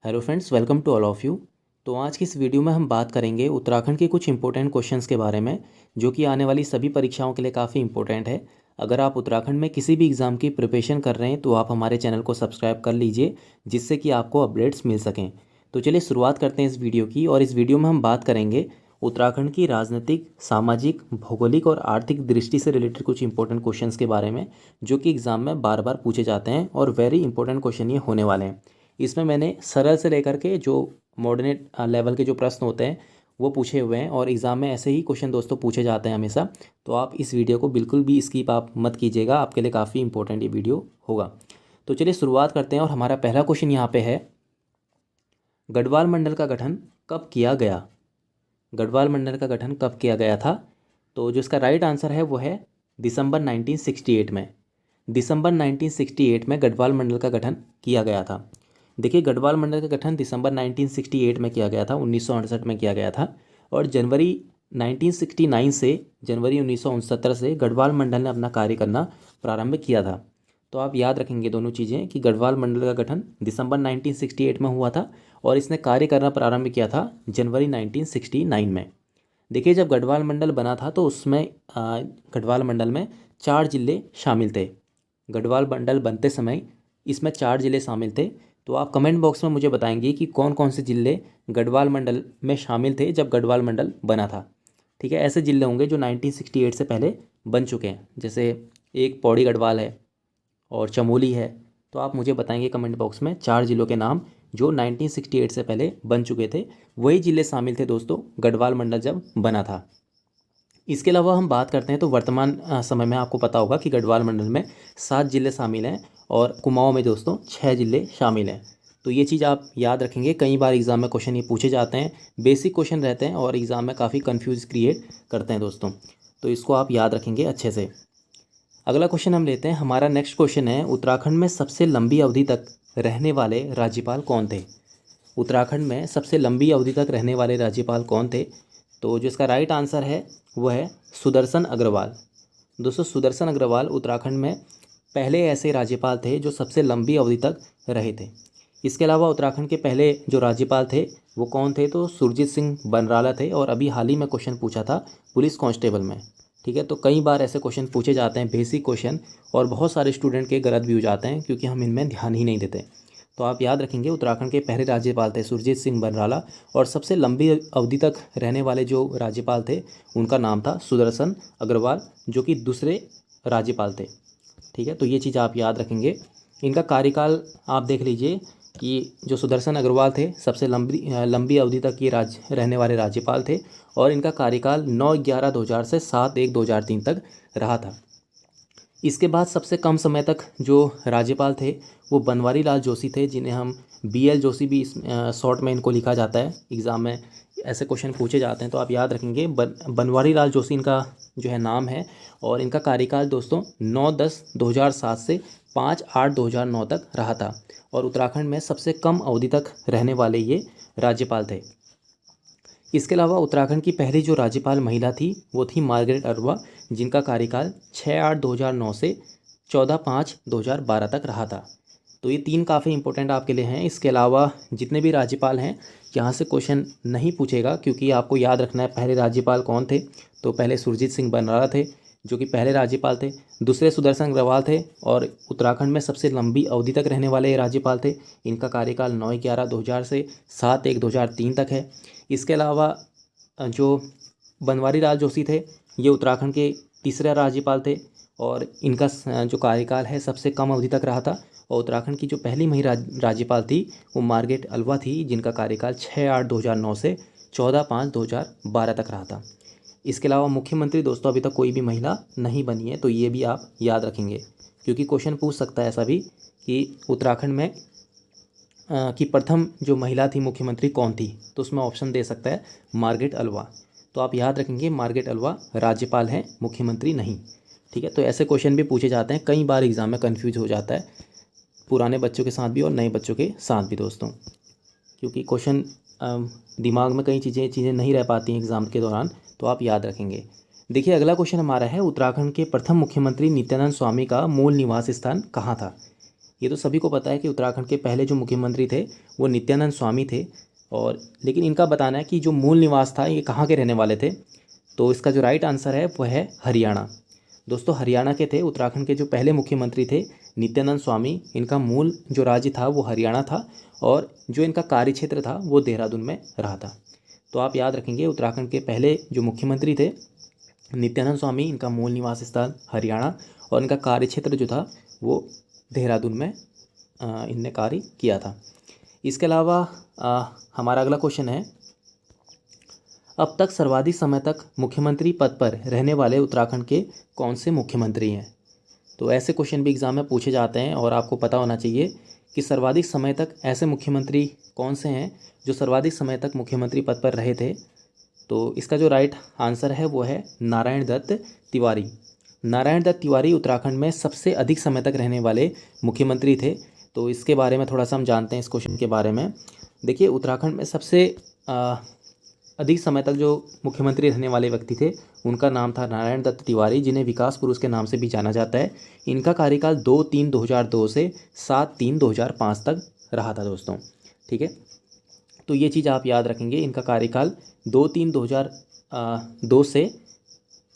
Hello friends, welcome to all of you. तो आज की इस वीडियो में हम बात करेंगे उत्तराखंड के कुछ इंपॉर्टेंट क्वेश्चंस के बारे में, जो कि आने वाली सभी परीक्षाओं के लिए काफ़ी इंपॉर्टेंट है। अगर आप उत्तराखंड में किसी भी एग्ज़ाम की प्रिपरेशन कर रहे हैं तो आप हमारे चैनल को सब्सक्राइब कर लीजिए, जिससे कि आपको अपडेट्स मिल सकें। तो चलिए शुरुआत करते हैं इस वीडियो की। और इस वीडियो में हम बात करेंगे उत्तराखंड की राजनीतिक, सामाजिक, भौगोलिक और आर्थिक दृष्टि से रिलेटेड कुछ इंपॉर्टेंट क्वेश्चंस के बारे में, जो कि एग्ज़ाम में बार बार पूछे जाते हैं और वेरी इंपॉर्टेंट क्वेश्चन ये होने वाले हैं। इसमें मैंने सरल से लेकर के जो मॉडर्नेट लेवल के जो प्रश्न होते हैं वो पूछे हुए हैं, और एग्ज़ाम में ऐसे ही क्वेश्चन दोस्तों पूछे जाते हैं हमेशा। तो आप इस वीडियो को बिल्कुल भी स्किप आप मत कीजिएगा, आपके लिए काफ़ी इंपॉर्टेंट ये वीडियो होगा। तो चलिए शुरुआत करते हैं। और हमारा पहला क्वेश्चन यहाँ पे है, गढ़वाल मंडल का गठन कब किया गया? गढ़वाल मंडल का गठन कब किया गया था? तो जो इसका राइट आंसर है वो है दिसंबर 1968 में। दिसंबर 1968 में गढ़वाल मंडल का गठन किया गया था। देखिए, गढ़वाल मंडल का गठन दिसंबर 1968 में किया गया था, 1968 में किया गया था। और जनवरी 1969 से जनवरी 1969 से गढ़वाल मंडल ने अपना कार्य करना प्रारंभ किया था। तो आप याद रखेंगे दोनों चीज़ें कि गढ़वाल मंडल का गठन दिसंबर 1968 में हुआ था और इसने कार्य करना प्रारंभ किया था जनवरी 1969 में। देखिए, जब गढ़वाल मंडल बना था तो उसमें गढ़वाल मंडल में 4 जिले शामिल थे। गढ़वाल मंडल बनते समय इसमें 4 जिले शामिल थे। तो आप कमेंट बॉक्स में मुझे बताएंगे कि कौन कौन से जिले गढ़वाल मंडल में शामिल थे जब गढ़वाल मंडल बना था। ठीक है, ऐसे जिले होंगे जो 1968 से पहले बन चुके हैं, जैसे एक पौड़ी गढ़वाल है और चमोली है। तो आप मुझे बताएंगे कमेंट बॉक्स में 4 जिलों के नाम जो 1968 से पहले बन चुके थे। वही जिले शामिल थे दोस्तों गढ़वाल मंडल जब बना था। इसके अलावा हम बात करते हैं तो वर्तमान समय में आपको पता होगा कि गढ़वाल मंडल में 7 जिले शामिल हैं और कुमाऊं में दोस्तों 6 जिले शामिल हैं। तो ये चीज़ आप याद रखेंगे, कई बार एग्ज़ाम में क्वेश्चन ये पूछे जाते हैं, बेसिक क्वेश्चन रहते हैं और एग्ज़ाम में काफ़ी कन्फ्यूज क्रिएट करते हैं दोस्तों। तो इसको आप याद रखेंगे अच्छे से। अगला क्वेश्चन हम लेते हैं। हमारा नेक्स्ट क्वेश्चन है, उत्तराखंड में सबसे लंबी अवधि तक रहने वाले राज्यपाल कौन थे? उत्तराखंड में सबसे लंबी अवधि तक रहने वाले राज्यपाल कौन थे? तो जो इसका राइट आंसर है वो है सुदर्शन अग्रवाल। दोस्तों, सुदर्शन अग्रवाल उत्तराखंड में पहले ऐसे राज्यपाल थे जो सबसे लंबी अवधि तक रहे थे। इसके अलावा उत्तराखंड के पहले जो राज्यपाल थे वो कौन थे? तो सुरजीत सिंह बनराला थे। और अभी हाल ही में क्वेश्चन पूछा था पुलिस कांस्टेबल में। ठीक है, तो कई बार ऐसे क्वेश्चन पूछे जाते हैं, बेसिक क्वेश्चन, और बहुत सारे स्टूडेंट के गलत भी हो जाते हैं क्योंकि हम इनमें ध्यान ही नहीं देते। तो आप याद रखेंगे, उत्तराखंड के पहले राज्यपाल थे सुरजीत सिंह बनराला, और सबसे लंबी अवधि तक रहने वाले जो राज्यपाल थे उनका नाम था सुदर्शन अग्रवाल, जो कि दूसरे राज्यपाल थे। ठीक है, तो ये चीज़ आप याद रखेंगे। इनका कार्यकाल आप देख लीजिए कि जो सुदर्शन अग्रवाल थे सबसे लंबी अवधि तक ये रहने वाले राज्यपाल थे, और इनका कार्यकाल 9/11/2000 से 7/1/2003 तक रहा था। इसके बाद सबसे कम समय तक जो राज्यपाल थे वो बनवारी लाल जोशी थे, जिन्हें हम BL जोशी भी शॉर्ट में इनको लिखा जाता है। एग्ज़ाम में ऐसे क्वेश्चन पूछे जाते हैं तो आप याद रखेंगे, बनवारी लाल जोशी इनका जो है नाम है। और इनका कार्यकाल दोस्तों 9/10/2007 से 5/8/2009 तक रहा था, और उत्तराखंड में सबसे कम अवधि तक रहने वाले ये राज्यपाल थे। इसके अलावा उत्तराखंड की पहली जो राज्यपाल महिला थी वो थी मार्गरेट अरोड़ा, जिनका कार्यकाल 6/8/2009 से 14/5/2012 तक रहा था। तो ये 3 काफ़ी इंपॉर्टेंट आपके लिए हैं। इसके अलावा जितने भी राज्यपाल हैं यहाँ से क्वेश्चन नहीं पूछेगा, क्योंकि आपको याद रखना है पहले राज्यपाल कौन थे। तो पहले सुरजीत सिंह बनराला थे जो कि पहले राज्यपाल थे, दूसरे सुदर्शन अग्रवाल थे, और उत्तराखंड में सबसे लंबी अवधि तक रहने वाले ये राज्यपाल थे। इनका कार्यकाल 9/11/2000 से 7/1/2003 तक है। इसके अलावा जो बनवारी लाल जोशी थे ये उत्तराखंड के तीसरे राज्यपाल थे, और इनका जो कार्यकाल है सबसे कम अवधि तक रहा था। और उत्तराखंड की जो पहली महिला राज्यपाल थी वो मार्गरेट अल्वा थी, जिनका कार्यकाल 6/8/2009 से 14/5/2012 तक रहा था। इसके अलावा मुख्यमंत्री दोस्तों अभी तक कोई भी महिला नहीं बनी है, तो ये भी आप याद रखेंगे, क्योंकि क्वेश्चन पूछ सकता है ऐसा भी कि उत्तराखंड में कि प्रथम जो महिला थी मुख्यमंत्री कौन थी। तो उसमें ऑप्शन दे सकता है मार्गरेट अल्वा। तो आप याद रखेंगे मार्गरेट अल्वा राज्यपाल हैं, मुख्यमंत्री नहीं। ठीक है, तो ऐसे क्वेश्चन भी पूछे जाते हैं, कई बार एग्जाम में कंफ्यूज हो जाता है, पुराने बच्चों के साथ भी और नए बच्चों के साथ भी दोस्तों, क्योंकि क्वेश्चन दिमाग में कई चीज़ें नहीं रह पाती हैं एग्ज़ाम के दौरान। तो आप याद रखेंगे। देखिए, अगला क्वेश्चन हमारा है, उत्तराखंड के प्रथम मुख्यमंत्री नित्यानंद स्वामी का मूल निवास स्थान कहाँ था? ये तो सभी को पता है कि उत्तराखंड के पहले जो मुख्यमंत्री थे वो नित्यानंद स्वामी थे। और लेकिन इनका बताना है कि जो मूल निवास था ये कहाँ के रहने वाले थे। तो इसका जो राइट आंसर है वो है हरियाणा। दोस्तों हरियाणा के थे उत्तराखंड के जो पहले मुख्यमंत्री थे नित्यानंद स्वामी। इनका मूल जो राज्य था वो हरियाणा था और जो इनका कार्यक्षेत्र था वो देहरादून में रहा था। तो आप याद रखेंगे उत्तराखंड के पहले जो मुख्यमंत्री थे नित्यानंद स्वामी, इनका मूल निवास स्थल हरियाणा और इनका कार्यक्षेत्र जो था वो देहरादून में इनने कार्य किया था। इसके अलावा हमारा अगला क्वेश्चन है, अब तक सर्वाधिक समय तक मुख्यमंत्री पद पर रहने वाले उत्तराखंड के कौन से मुख्यमंत्री हैं। तो ऐसे क्वेश्चन भी एग्ज़ाम में पूछे जाते हैं और आपको पता होना चाहिए कि सर्वाधिक समय तक ऐसे मुख्यमंत्री कौन से हैं जो सर्वाधिक समय तक मुख्यमंत्री पद पर रहे थे। तो इसका जो राइट आंसर है वो है नारायण दत्त तिवारी। नारायण दत्त तिवारी उत्तराखंड में सबसे अधिक समय तक रहने वाले मुख्यमंत्री थे। तो इसके बारे में थोड़ा सा हम जानते हैं इस क्वेश्चन के बारे में। देखिए उत्तराखंड में सबसे अधिक समय तक जो मुख्यमंत्री रहने वाले व्यक्ति थे उनका नाम था नारायण दत्त तिवारी, जिन्हें विकास पुरुष के नाम से भी जाना जाता है। इनका कार्यकाल 2-3-2002 से 7-3-2005 तक रहा था दोस्तों। ठीक है, तो ये चीज़ आप याद रखेंगे, इनका कार्यकाल 2-3-2002 से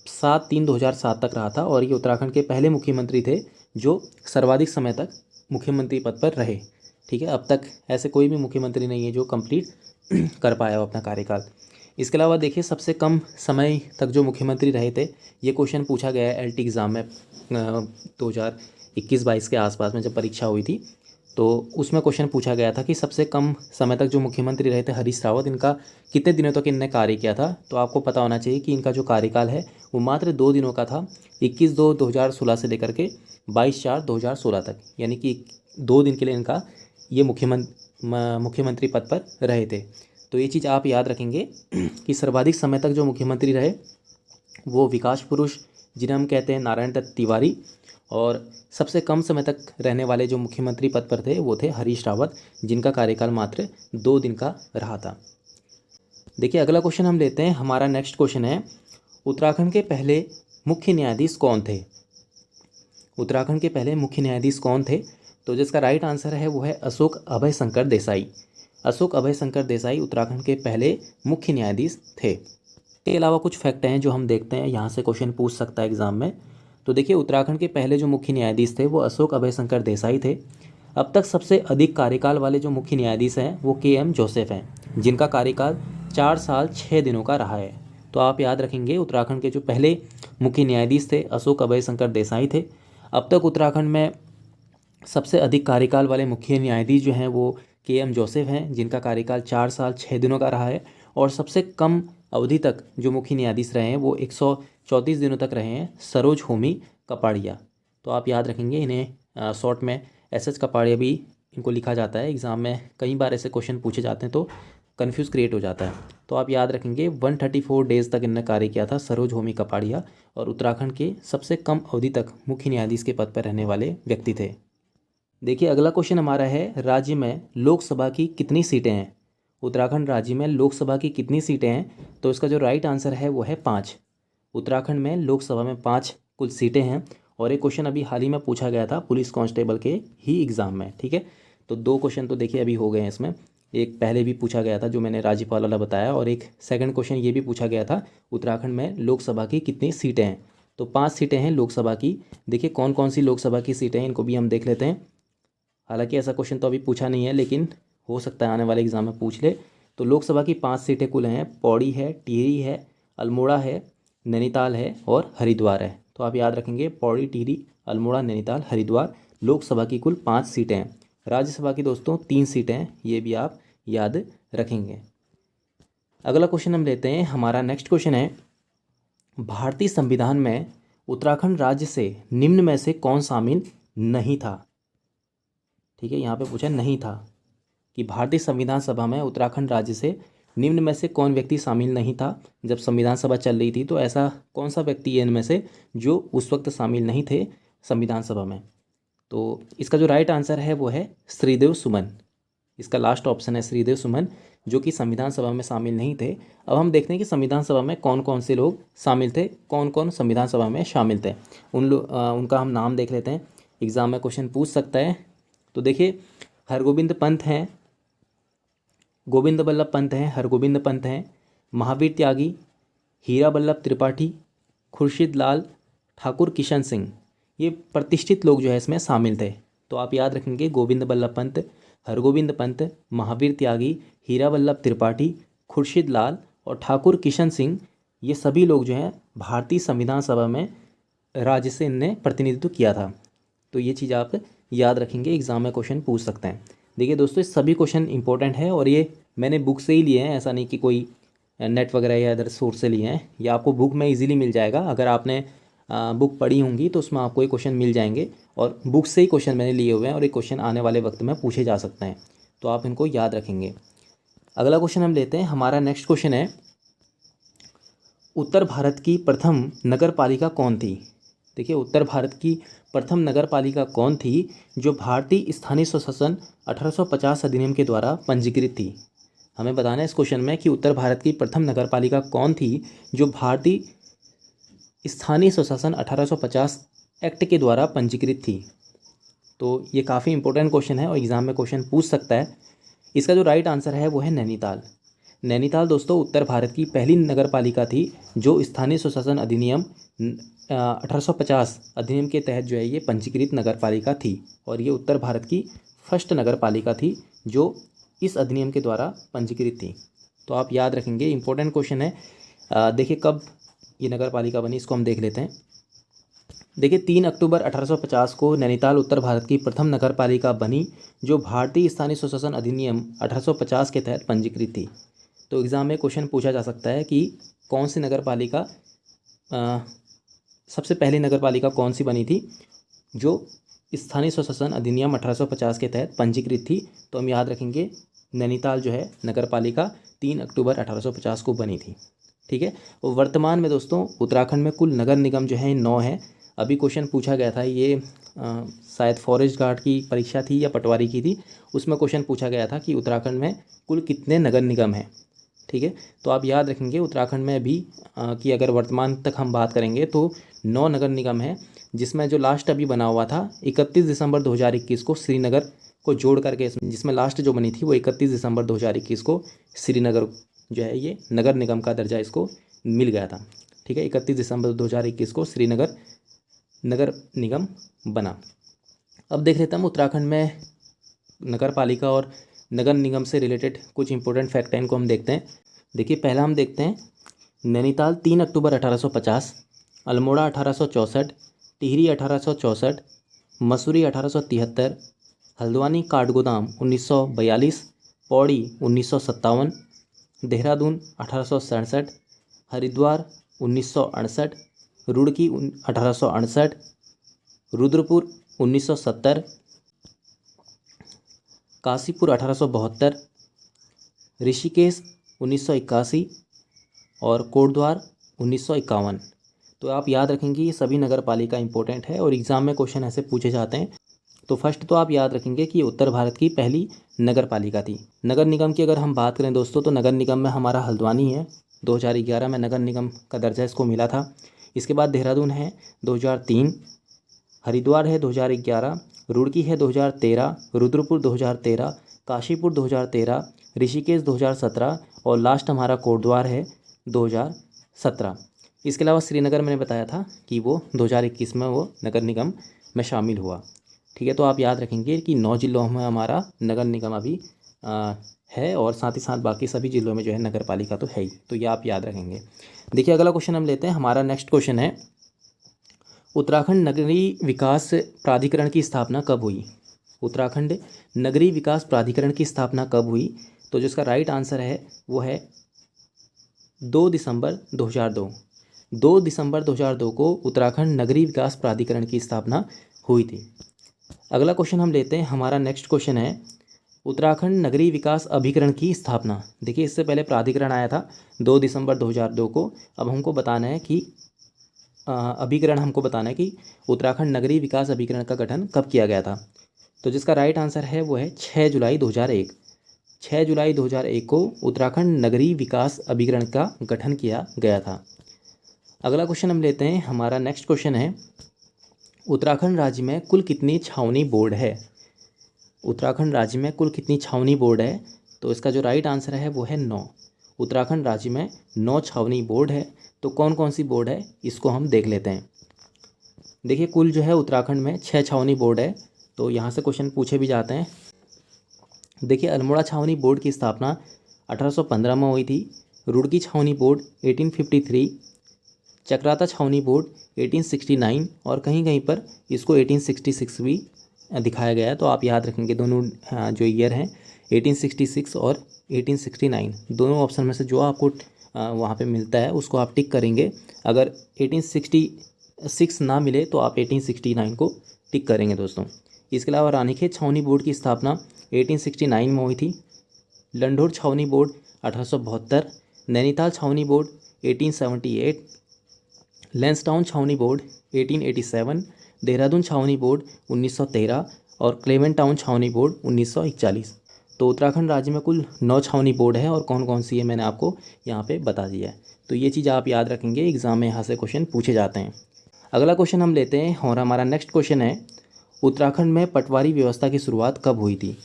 7-3-2007 तक रहा था और ये उत्तराखंड के पहले मुख्यमंत्री थे जो सर्वाधिक समय तक मुख्यमंत्री पद पर रहे। ठीक है, अब तक ऐसे कोई भी मुख्यमंत्री नहीं है जो कंप्लीट कर पाया हो अपना कार्यकाल। इसके अलावा देखिए सबसे कम समय तक जो मुख्यमंत्री रहे थे, ये क्वेश्चन पूछा गया है LT एग्ज़ाम में 2021-22 के आसपास में जब परीक्षा हुई थी। तो उसमें क्वेश्चन पूछा गया था कि सबसे कम समय तक जो मुख्यमंत्री रहे थे हरीश रावत, इनका कितने दिनों तक इनने कार्य किया था। तो आपको पता होना चाहिए कि इनका जो कार्यकाल है वो मात्र 2 दिनों का था, 21/2/2016 से लेकर के 22/4/2016 तक, यानी कि 2 दिन के लिए इनका ये मुख्यमंत्री पद पर रहे थे। तो ये चीज़ आप याद रखेंगे कि सर्वाधिक समय तक जो मुख्यमंत्री रहे वो विकास पुरुष जिन्हें हम कहते हैं नारायण दत्त तिवारी, और सबसे कम समय तक रहने वाले जो मुख्यमंत्री पद पर थे वो थे हरीश रावत, जिनका कार्यकाल मात्र 2 दिन का रहा था। देखिए अगला क्वेश्चन हम लेते हैं। हमारा नेक्स्ट क्वेश्चन है, उत्तराखंड के पहले मुख्य न्यायाधीश कौन थे। उत्तराखंड के पहले मुख्य न्यायाधीश कौन थे। तो जिसका राइट आंसर है वो है अशोक अभय शंकर देसाई। अशोक अभय शंकर देसाई उत्तराखंड के पहले मुख्य न्यायाधीश थे। इसके अलावा कुछ फैक्ट हैं जो हम देखते हैं, यहाँ से क्वेश्चन पूछ सकता है एग्जाम में। तो देखिए उत्तराखंड के पहले जो मुख्य न्यायाधीश थे वो अशोक अभय शंकर देसाई थे। अब तक सबसे अधिक कार्यकाल वाले जो मुख्य न्यायाधीश हैं वो KM जोसेफ हैं, जिनका कार्यकाल 4 साल 6 दिनों का रहा है। तो आप याद रखेंगे उत्तराखंड के जो पहले मुख्य न्यायाधीश थे अशोक अभय शंकर देसाई थे। अब तक उत्तराखंड में सबसे अधिक कार्यकाल वाले मुख्य न्यायाधीश जो हैं वो KM जोसेफ हैं, जिनका कार्यकाल 4 साल 6 दिनों का रहा है। और सबसे कम अवधि तक जो मुख्य न्यायाधीश रहे हैं वो 134 दिनों तक रहे हैं, सरोज होमी कपाड़िया। तो आप याद रखेंगे, इन्हें शॉर्ट में SS कपाड़िया भी इनको लिखा जाता है। एग्ज़ाम में कई बार ऐसे क्वेश्चन पूछे जाते हैं तो कन्फ्यूज़ क्रिएट हो जाता है। तो आप याद रखेंगे 134 डेज़ तक इन्होंने कार्य किया था, सरोज होमी कपाड़िया, और उत्तराखंड के सबसे कम अवधि तक मुख्य न्यायाधीश के पद पर रहने वाले व्यक्ति थे। देखिए अगला क्वेश्चन हमारा है, राज्य में लोकसभा की कितनी सीटें हैं। उत्तराखंड राज्य में लोकसभा की कितनी सीटें हैं। तो इसका जो राइट आंसर है वो है 5। उत्तराखंड में लोकसभा में 5 कुल सीटें हैं। और एक क्वेश्चन अभी हाल ही में पूछा गया था पुलिस कांस्टेबल के ही एग्ज़ाम में। ठीक है, तो 2 क्वेश्चन तो देखिए अभी हो गए हैं इसमें। एक पहले भी पूछा गया था जो मैंने राज्यपाल वाला बताया, और एक सेकंड क्वेश्चन ये भी पूछा गया था उत्तराखंड में लोकसभा की कितनी सीटें हैं। तो 5 सीटें हैं लोकसभा की। देखिए कौन कौन सी लोकसभा की सीटें हैं इनको भी हम देख लेते हैं। हालांकि ऐसा क्वेश्चन तो अभी पूछा नहीं है, लेकिन हो सकता है आने वाले एग्जाम में पूछ ले। तो लोकसभा की 5 सीटें कुल हैं, पौड़ी है, टिहरी है, अल्मोड़ा है, नैनीताल है और हरिद्वार है। तो आप याद रखेंगे पौड़ी, टिहरी, अल्मोड़ा, नैनीताल, हरिद्वार लोकसभा की कुल 5 सीटें हैं। राज्यसभा की दोस्तों 3 सीटें हैं, ये भी आप याद रखेंगे। अगला क्वेश्चन हम लेते हैं। हमारा नेक्स्ट क्वेश्चन है, भारतीय संविधान में उत्तराखंड राज्य से निम्न में से कौन शामिल नहीं था। ठीक है, यहाँ पे पूछा नहीं था कि भारतीय संविधान सभा में उत्तराखंड राज्य से निम्न में से कौन व्यक्ति शामिल नहीं था जब संविधान सभा चल रही थी। तो ऐसा कौन सा व्यक्ति है इनमें से जो उस वक्त शामिल नहीं थे संविधान सभा में। तो इसका जो राइट आंसर है वो है श्रीदेव सुमन। इसका लास्ट ऑप्शन है श्रीदेव सुमन, जो कि संविधान सभा में शामिल नहीं थे। अब हम देखते हैं कि संविधान सभा में कौन कौन से लोग शामिल थे, कौन कौन संविधान सभा में शामिल थे। उनका हम नाम देख लेते हैं, एग्ज़ाम में क्वेश्चन पूछ सकता है। तो देखिए हरगोविंद पंत हैं, गोविंद बल्लभ पंत हैं, हरगोविंद पंत हैं, महावीर त्यागी, हीरा बल्लभ त्रिपाठी, खुर्शीद लाल, ठाकुर किशन सिंह, ये प्रतिष्ठित लोग जो है इसमें शामिल थे। तो आप याद रखेंगे गोविंद बल्लभ पंत, हरगोविंद पंत, महावीर त्यागी, हीरा बल्लभ त्रिपाठी, खुर्शीद लाल और ठाकुर किशन सिंह, ये सभी लोग जो हैं भारतीय संविधान सभा में राज्य से इनने प्रतिनिधित्व किया था। तो ये चीज़ आप याद रखेंगे, एग्जाम में क्वेश्चन पूछ सकते हैं। देखिए दोस्तों, ये सभी क्वेश्चन इंपॉर्टेंट है और ये मैंने बुक से ही लिए हैं, ऐसा नहीं कि कोई नेट वगैरह या अदर सोर्स से लिए हैं। ये आपको बुक में इजीली मिल जाएगा। अगर आपने बुक पढ़ी होंगी तो उसमें आपको ये क्वेश्चन मिल जाएंगे और बुक से ही क्वेश्चन मैंने लिए हुए हैं और ये क्वेश्चन आने वाले वक्त में पूछे जा सकते हैं, तो आप इनको याद रखेंगे। अगला क्वेश्चन हम लेते हैं। हमारा नेक्स्ट क्वेश्चन है, उत्तर भारत की प्रथम नगर पालिका कौन थी? देखिए, उत्तर भारत की प्रथम नगर पालिका कौन थी जो भारतीय स्थानीय स्वशासन 1850 अधिनियम के द्वारा पंजीकृत थी? हमें बताना है इस क्वेश्चन में कि उत्तर भारत की प्रथम नगर पालिका कौन थी जो भारतीय स्थानीय स्वशासन 1850 एक्ट के द्वारा पंजीकृत थी। तो ये काफ़ी इंपॉर्टेंट क्वेश्चन है और एग्जाम में क्वेश्चन पूछ सकता है। इसका जो राइट आंसर है वो है नैनीताल। नैनीताल दोस्तों उत्तर भारत की पहली नगर पालिका थी जो स्थानीय स्वशासन अधिनियम 1850 अधिनियम के तहत जो है ये पंजीकृत नगर पालिका थी और ये उत्तर भारत की फर्स्ट नगर पालिका थी जो इस अधिनियम के द्वारा पंजीकृत थी। तो आप याद रखेंगे, इंपॉर्टेंट क्वेश्चन है। देखिए कब ये नगर पालिका बनी, इसको हम देख लेते हैं। देखिए 3 अक्टूबर 1850 को नैनीताल उत्तर भारत की प्रथम नगर पालिका बनी जो भारतीय स्थानीय स्वशासन अधिनियम 1850 के तहत पंजीकृत थी। तो एग्ज़ाम में क्वेश्चन पूछा जा सकता है कि कौन सी नगर पालिका सबसे पहली नगर पालिका कौन सी बनी थी जो स्थानीय स्वशासन अधिनियम 1850 के तहत पंजीकृत थी। तो हम याद रखेंगे नैनीताल जो है नगर पालिका 3 अक्टूबर 1850 को बनी थी। ठीक है। और वर्तमान में दोस्तों उत्तराखंड में कुल नगर निगम जो है 9 है। अभी क्वेश्चन पूछा गया था, ये शायद फॉरेस्ट गार्ड की परीक्षा थी या पटवारी की थी, उसमें क्वेश्चन पूछा गया था कि उत्तराखंड में कुल कितने नगर निगम हैं। ठीक है। तो आप याद रखेंगे उत्तराखंड में अभी कि अगर वर्तमान तक हम बात करेंगे तो 9 नगर निगम है, जिसमें जो लास्ट अभी बना हुआ था 31 दिसंबर 2021 को श्रीनगर को जोड़ करके, जिसमें लास्ट जो बनी थी वो 31 दिसंबर 2021 को श्रीनगर जो है ये नगर निगम का दर्जा इसको मिल गया था। ठीक है, 31 दिसंबर 2021 को श्रीनगर नगर निगम बना। अब देख लेते हैं हम उत्तराखंड में नगर पालिका और नगर निगम से रिलेटेड कुछ इंपॉर्टेंट फैक्ट हैं, इनको हम देखते हैं। देखिए पहला हम देखते हैं नैनीताल 3 अक्टूबर 1850, अल्मोड़ा 1864, टिहरी 1864, मसूरी 1873, हल्द्वानी काठगोदाम 1942, पौड़ी 1957, देहरादून 1867, हरिद्वार 1968, रुड़की 1868, रुद्रपुर 1970, काशीपुर 1872, ऋषिकेश 1981 और कोटद्वार 1951। तो आप याद रखेंगे ये सभी नगर पालिका इंपॉर्टेंट है और एग्ज़ाम में क्वेश्चन ऐसे पूछे जाते हैं। तो फर्स्ट तो आप याद रखेंगे कि उत्तर भारत की पहली नगर पालिका थी। नगर निगम की अगर हम बात करें दोस्तों तो नगर निगम में हमारा हल्द्वानी है, 2011 में नगर निगम का दर्जा इसको मिला था। इसके बाद देहरादून है 2003, हरिद्वार है 2011, रुड़की है 2013, रुद्रपुर 2013, काशीपुर 2013, ऋषिकेश 2017 और लास्ट हमारा कोटद्वार है 2017। इसके अलावा श्रीनगर मैंने बताया था कि वो 2021 में वो नगर निगम में शामिल हुआ। ठीक है। तो आप याद रखेंगे कि 9 जिलों में हमारा नगर निगम अभी है और साथ ही साथ बाकी सभी जिलों में जो है नगर पालिका तो है ही। तो ये आप याद रखेंगे। देखिए अगला क्वेश्चन हम लेते हैं। हमारा नेक्स्ट क्वेश्चन है, उत्तराखंड नगरीय विकास प्राधिकरण की स्थापना कब हुई? उत्तराखंड नगरीय विकास प्राधिकरण की स्थापना कब हुई? तो जो इसका राइट आंसर है वो है 2 दिसंबर 2002। 2 दिसंबर 2002 को उत्तराखंड नगरीय विकास प्राधिकरण की स्थापना हुई थी। अगला क्वेश्चन हम लेते हैं। हमारा नेक्स्ट क्वेश्चन है, उत्तराखंड नगरीय विकास अभिकरण की स्थापना। देखिए इससे पहले प्राधिकरण आया था 2 दिसंबर 2002 को। अब हमको बताना है कि अभिकरण हमको बताना है कि उत्तराखंड नगरीय विकास अभिकरण का गठन कब किया गया था। तो जिसका राइट आंसर है वो है 6 जुलाई 2001। 6 जुलाई 2001 को उत्तराखंड नगरीय विकास अभिकरण का गठन किया गया था। अगला क्वेश्चन हम लेते हैं। हमारा नेक्स्ट क्वेश्चन है, उत्तराखंड राज्य में कुल कितनी छावनी बोर्ड है? उत्तराखंड राज्य में कुल कितनी छावनी बोर्ड है? तो इसका जो राइट आंसर है वो है 9। उत्तराखंड राज्य में 9 छावनी बोर्ड है। तो कौन कौन सी बोर्ड है इसको हम देख लेते हैं। देखिए कुल जो है उत्तराखंड में 6 छावनी बोर्ड है। तो यहाँ से क्वेश्चन पूछे भी जाते हैं। देखिए अल्मोड़ा छावनी बोर्ड की स्थापना 1815 में हुई थी। रुड़की छावनी बोर्ड 1853, चक्राता छावनी बोर्ड 1869 और कहीं कहीं पर इसको 1866 भी दिखाया गया है। तो आप याद रखेंगे दोनों जो ईयर हैं 1866 और 1869, दोनों ऑप्शन में से जो आपको वहाँ पे मिलता है उसको आप टिक करेंगे। अगर 1866 ना मिले तो आप 1869 को टिक करेंगे दोस्तों। इसके अलावा रानीखेत छावनी बोर्ड की स्थापना 1869 में हुई थी। लंढौर छावनी बोर्ड 1872, नैनीताल छावनी बोर्ड 1878, लैंसडाउन छावनी बोर्ड 1887, देहरादून छावनी बोर्ड 1913 और क्लेमेंट टाउन छावनी बोर्ड 1941। तो उत्तराखंड राज्य में कुल 9 छावनी बोर्ड है और कौन कौन सी है मैंने आपको यहाँ पे बता दिया है। तो ये चीज़ आप याद रखेंगे, एग्ज़ाम में यहाँ से क्वेश्चन पूछे जाते हैं। अगला क्वेश्चन हम लेते हैं और हमारा नेक्स्ट क्वेश्चन है, उत्तराखंड में पटवारी व्यवस्था की शुरुआत कब हुई थी?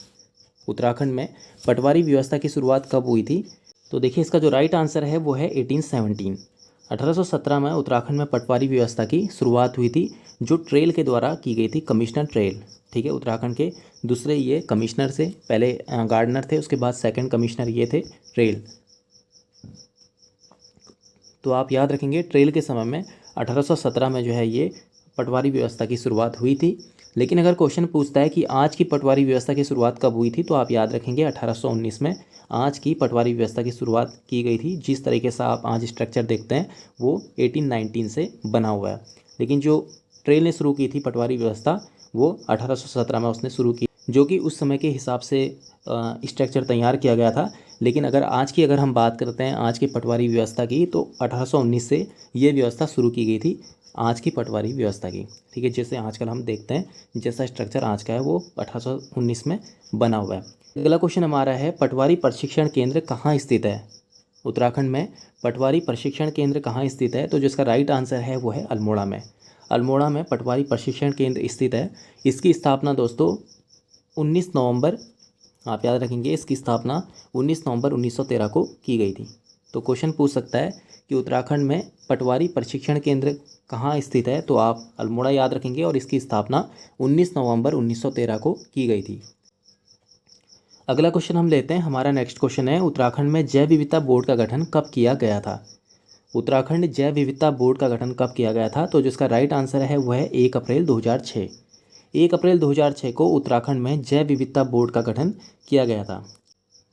उत्तराखंड में पटवारी व्यवस्था की शुरुआत कब हुई थी? तो देखिए इसका जो राइट आंसर है वो है 1817। 1817 में उत्तराखंड में पटवारी व्यवस्था की शुरुआत हुई थी, जो ट्रेल के द्वारा की गई थी, कमिश्नर ट्रेल। ठीक है, उत्तराखंड के दूसरे ये कमिश्नर से, पहले गार्डनर थे, उसके बाद सेकंड कमिश्नर ये थे ट्रेल। तो आप याद रखेंगे ट्रेल के समय में 1817 में जो है ये पटवारी व्यवस्था की शुरुआत हुई थी। लेकिन अगर क्वेश्चन पूछता है कि आज की पटवारी व्यवस्था की शुरुआत कब हुई थी, तो आप याद रखेंगे 1819 में आज की पटवारी व्यवस्था की शुरुआत की गई थी। जिस तरीके से आप आज स्ट्रक्चर देखते हैं वो 1819 से बना हुआ है। लेकिन जो ट्रेल ने शुरू की थी पटवारी व्यवस्था वो 1817 में उसने शुरू की, जो कि उस समय के हिसाब से स्ट्रक्चर तैयार किया गया था। लेकिन अगर हम बात करते हैं आज की पटवारी व्यवस्था की, तो 1819 से ये व्यवस्था शुरू की गई थी आज की पटवारी व्यवस्था की। ठीक है, जैसे आजकल हम देखते हैं जैसा स्ट्रक्चर आज का है वो 1819 में बना हुआ है। अगला क्वेश्चन हमारा है, पटवारी प्रशिक्षण केंद्र कहाँ स्थित है? उत्तराखंड में पटवारी प्रशिक्षण केंद्र कहाँ स्थित है? तो जिसका राइट आंसर है वो है अल्मोड़ा में। अल्मोड़ा में पटवारी प्रशिक्षण केंद्र स्थित है। इसकी स्थापना दोस्तों 19 नवंबर, आप याद रखेंगे इसकी स्थापना 19 नवंबर 1913 को की गई थी। तो क्वेश्चन पूछ सकता है कि उत्तराखंड में पटवारी प्रशिक्षण केंद्र कहाँ स्थित है, तो आप अल्मोड़ा याद रखेंगे और इसकी स्थापना 19 नवंबर 1913 को की गई थी। अगला क्वेश्चन हम लेते हैं, हमारा नेक्स्ट क्वेश्चन है, उत्तराखंड में जैव विविधता बोर्ड का गठन कब किया गया था? उत्तराखंड जैव विविधता बोर्ड का गठन कब किया गया था? तो जिसका राइट आंसर है वह है 1 अप्रैल 2006। 1 अप्रैल 2006 को उत्तराखंड में जैव विविधता बोर्ड का गठन किया गया था।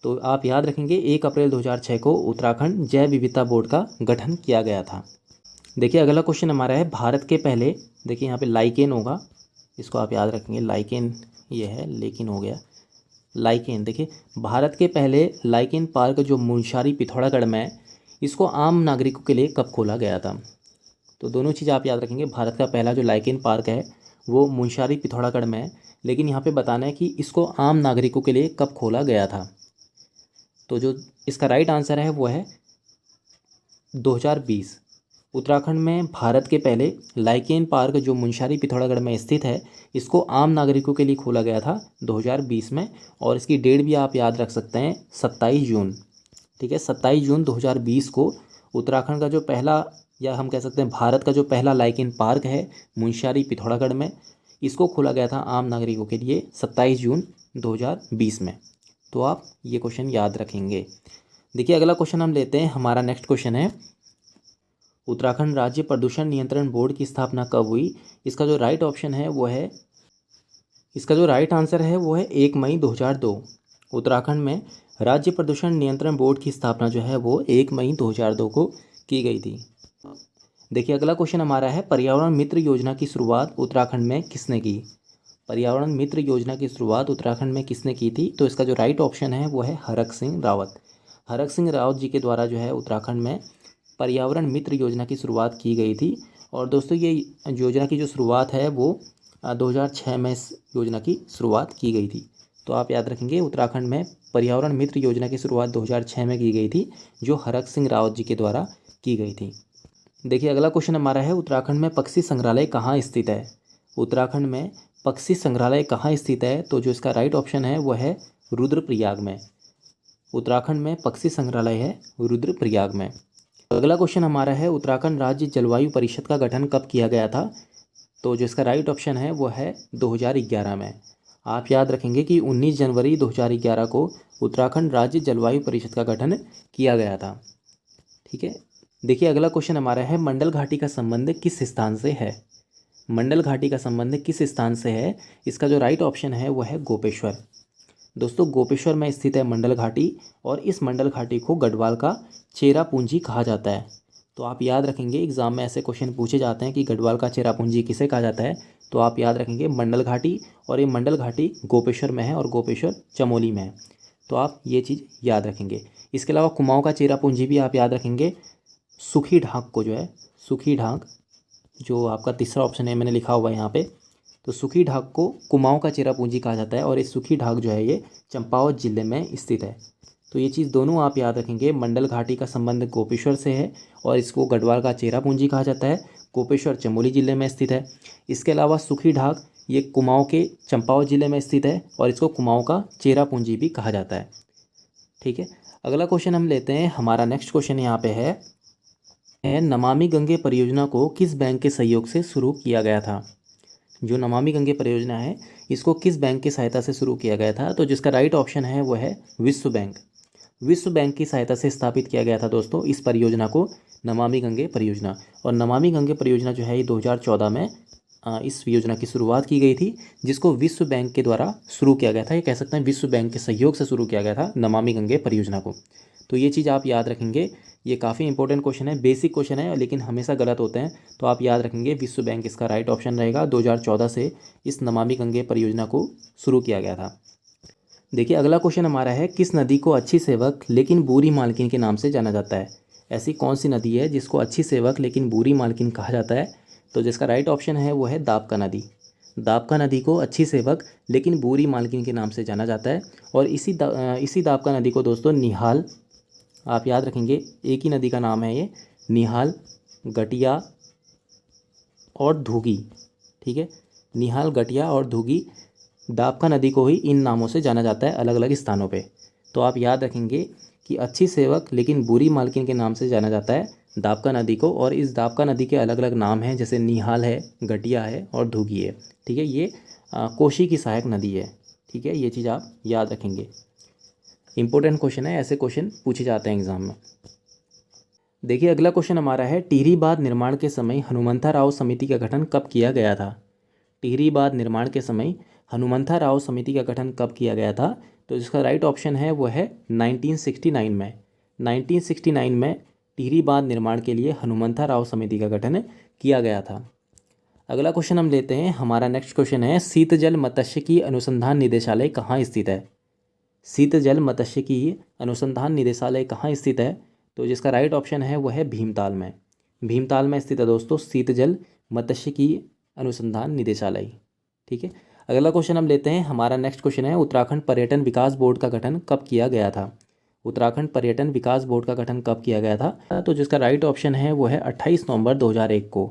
तो आप याद रखेंगे 1 अप्रैल 2006 को उत्तराखंड जैव विविधता बोर्ड का गठन किया गया था। देखिए अगला क्वेश्चन हमारा है, भारत के पहले, देखिए यहाँ पे लाइकेन होगा, इसको आप याद रखेंगे, लाइकेन ये है लेकिन हो गया लाइकेन। देखिए भारत के पहले लाइकेन पार्क जो मुनस्यारी पिथौरागढ़ में है, इसको आम नागरिकों के लिए कब खोला गया था? तो दोनों चीज़ आप याद रखेंगे, भारत का पहला जो लाइकेन पार्क है वो मुनस्यारी पिथौरागढ़ में है, लेकिन यहाँ पे बताना है कि इसको आम नागरिकों के लिए कब खोला गया था। तो जो इसका राइट आंसर है वो है 2020। उत्तराखंड में भारत के पहले लाइकेन पार्क जो मुनस्यारी पिथौरागढ़ में स्थित है, इसको आम नागरिकों के लिए खोला गया था 2020 में। और इसकी डेट भी आप याद रख सकते हैं 27 जून। ठीक है, 27 जून 2020 को उत्तराखंड का जो पहला, या हम कह सकते हैं भारत का जो पहला लाइकेन पार्क है मुनस्यारी पिथौरागढ़ में, इसको खोला गया था आम नागरिकों के लिए 27 जून 2020 में। तो आप ये क्वेश्चन याद रखेंगे। देखिए अगला क्वेश्चन हम लेते हैं, हमारा नेक्स्ट क्वेश्चन है, उत्तराखंड राज्य प्रदूषण नियंत्रण बोर्ड की स्थापना कब हुई? इसका जो राइट ऑप्शन है वो है, इसका जो राइट आंसर है वो है 1 मई 2002। उत्तराखंड में राज्य प्रदूषण नियंत्रण बोर्ड की स्थापना जो है वो 1 मई 2002 को की गई थी। देखिए अगला क्वेश्चन हमारा है, पर्यावरण मित्र योजना की शुरुआत उत्तराखंड में किसने की? पर्यावरण मित्र योजना की शुरुआत उत्तराखंड में किसने की थी? तो इसका जो राइट ऑप्शन है वो है हरक सिंह रावत। हरक सिंह रावत जी के द्वारा जो है उत्तराखंड में पर्यावरण मित्र योजना की शुरुआत की गई थी। और दोस्तों ये योजना की जो शुरुआत है वो 2006 में इस योजना की शुरुआत की गई थी। तो आप याद रखेंगे उत्तराखंड में पर्यावरण मित्र योजना की शुरुआत 2006 में की गई थी, जो हरक सिंह रावत जी के द्वारा की गई थी। देखिए अगला क्वेश्चन हमारा है, उत्तराखंड में पक्षी संग्रहालय कहाँ स्थित है? उत्तराखंड में पक्षी संग्रहालय कहाँ स्थित है? तो जो इसका राइट ऑप्शन है वो है रुद्रप्रयाग में। उत्तराखंड में पक्षी संग्रहालय है रुद्रप्रयाग में। अगला क्वेश्चन हमारा है उत्तराखंड राज्य जलवायु परिषद का गठन कब किया गया था? तो जो इसका राइट ऑप्शन है वो है 2011 में। आप याद रखेंगे कि 19 जनवरी 2011 को उत्तराखंड राज्य जलवायु परिषद का गठन किया गया था। ठीक है, देखिए अगला क्वेश्चन हमारा है मंडल घाटी का संबंध किस स्थान से है? मंडल घाटी का संबंध किस स्थान से है? इसका जो राइट ऑप्शन है वो है गोपेश्वर। दोस्तों गोपेश्वर में स्थित है मंडल घाटी और इस मंडल घाटी को गढ़वाल का चेरापूंजी कहा जाता है। तो आप याद रखेंगे एग्जाम में ऐसे क्वेश्चन पूछे जाते हैं कि गढ़वाल का चेरापूंजी किसे कहा जाता है, तो आप याद रखेंगे मंडल घाटी, और ये मंडल घाटी गोपेश्वर में है और गोपेश्वर चमोली में है। तो आप ये चीज़ याद रखेंगे। इसके अलावा कुमाऊं का चेरापूंजी भी आप याद रखेंगे। सुखी ढाक को जो है, सुखी ढाक जो आपका तीसरा ऑप्शन है मैंने लिखा हुआ है यहाँ पे, तो सुखी ढाक को कुमाऊं का चेरापूंजी कहा जाता है और ये सुखी ढाक जो है ये चंपावत जिले में स्थित है। तो ये चीज़ दोनों आप याद रखेंगे। मंडल घाटी का संबंध गोपेश्वर से है और इसको गढ़वाल का चेरापूंजी कहा जाता है। गोपेश्वर चमोली जिले में स्थित है। इसके अलावा सुखी ढाक ये कुमाऊं के चंपावत जिले में स्थित है और इसको कुमाऊं का चेरापूंजी भी कहा जाता है। ठीक है, अगला क्वेश्चन हम लेते हैं। हमारा नेक्स्ट क्वेश्चन यहाँ पे है नमामि गंगे परियोजना को किस बैंक के सहयोग से शुरू किया गया था? जो नमामि गंगे परियोजना है इसको किस बैंक की सहायता से शुरू किया गया था? तो जिसका राइट ऑप्शन है वो है विश्व बैंक। विश्व बैंक की सहायता से स्थापित किया गया था दोस्तों इस परियोजना को, नमामि गंगे परियोजना। और नमामि गंगे परियोजना जो है ये 2014 में इस योजना की शुरुआत की गई थी, जिसको विश्व बैंक के द्वारा शुरू किया गया था। ये कह सकते हैं विश्व बैंक के सहयोग से शुरू किया गया था नमामि गंगे परियोजना को। तो ये चीज़ आप याद रखेंगे। ये काफ़ी इंपॉर्टेंट क्वेश्चन है, बेसिक क्वेश्चन है लेकिन हमेशा गलत होते हैं, तो आप याद रखेंगे विश्व बैंक इसका राइट ऑप्शन रहेगा। 2014 से इस नमामि गंगे परियोजना को शुरू किया गया था। देखिए अगला क्वेश्चन हमारा है किस नदी को अच्छी सेवक लेकिन बुरी मालकिन के नाम से जाना जाता है? ऐसी कौन सी नदी है जिसको अच्छी सेवक लेकिन बुरी मालकिन कहा जाता है? तो जिसका राइट ऑप्शन है वो है दाबका नदी। दाबका नदी को अच्छी सेवक लेकिन बुरी मालकिन के नाम से जाना जाता है। और इसी दाबका नदी को दोस्तों निहाल, आप याद रखेंगे एक ही नदी का नाम है ये, निहाल, गटिया और धुगी। ठीक है, निहाल, गटिया और धुगी, दाबका नदी को ही इन नामों से जाना जाता है अलग अलग स्थानों पे। तो आप याद रखेंगे कि अच्छी सेवक लेकिन बुरी मालकिन के नाम से जाना जाता है दाबका नदी को। और इस दाबका नदी के अलग अलग नाम हैं, जैसे निहाल है, गटिया है और धुगी है। ठीक है, ये कोशी की सहायक नदी है। ठीक है, ये चीज़ आप याद रखेंगे। इंपॉर्टेंट क्वेश्चन है, ऐसे क्वेश्चन पूछे जाते हैं एग्जाम में। देखिए अगला क्वेश्चन हमारा है टिहरी बांध निर्माण के समय हनुमंथा राव समिति का गठन कब किया गया था? टिहरी बांध निर्माण के समय हनुमंथा राव समिति का गठन कब किया गया था? तो जिसका राइट ऑप्शन है वो है 1969 में। 1969 में टिहरी बांध निर्माण के लिए हनुमंथा राव समिति का गठन किया गया था। अगला क्वेश्चन हम लेते हैं। हमारा नेक्स्ट क्वेश्चन है शीतजल मत्स्यिकी अनुसंधान निदेशालय कहाँ स्थित है? शीतजल मत्स्यिकी अनुसंधान निदेशालय कहाँ स्थित है? तो जिसका राइट ऑप्शन है वो है भीमताल में। भीमताल में स्थित है दोस्तों शीतजल मत्स्यिकी अनुसंधान निदेशालय। ठीक है, अगला क्वेश्चन हम लेते हैं। हमारा नेक्स्ट क्वेश्चन है उत्तराखंड पर्यटन विकास बोर्ड का गठन कब किया गया था? उत्तराखंड पर्यटन विकास बोर्ड का गठन कब किया गया था? तो जिसका राइट ऑप्शन है वो है 28 नवंबर 2001 को।